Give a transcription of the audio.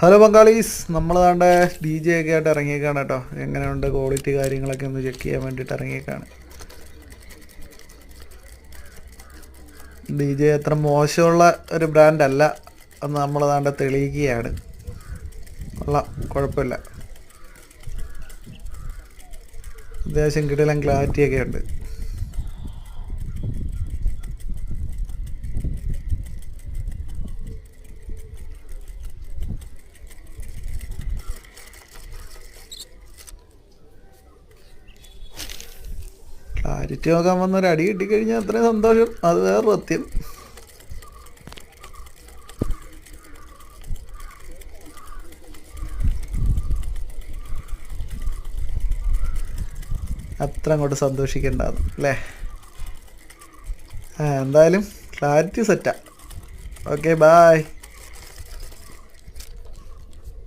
Hello Bengalis, നമ്മൾ താണ്ട D J ഒക്കെ ആയിട്ട് ഇറങ്ങിയേക്കാണ് കേട്ടോ. എങ്ങനെയുണ്ട് ക്വാളിറ്റി കാര്യങ്ങളൊക്കെ ഒന്ന് ചെക്ക് ചെയ്യാൻ വേണ്ടിയിട്ട് ഇറങ്ങിയേക്കാണ്. ഡി ജെ അത്ര മോശമുള്ള ഒരു ബ്രാൻഡ് അല്ല എന്ന് നമ്മൾ താണ്ട തെളിയിക്കുകയാണ്. കൊള്ളാം, കുഴപ്പമില്ല. അത്യാവശ്യം കിടിലം ക്ലാരിറ്റിയൊക്കെ ഉണ്ട്. ക്ലാരിറ്റി നോക്കാൻ വന്നൊരു അടി കിട്ടിക്കഴിഞ്ഞാൽ അത്രയും സന്തോഷം, അത് വേറെ സത്യം. അത്ര അങ്ങോട്ട് സന്തോഷിക്കണ്ടാന്ന് അല്ലേ? എന്തായാലും ക്ലാരിറ്റി സെറ്റാ. Okay, bye.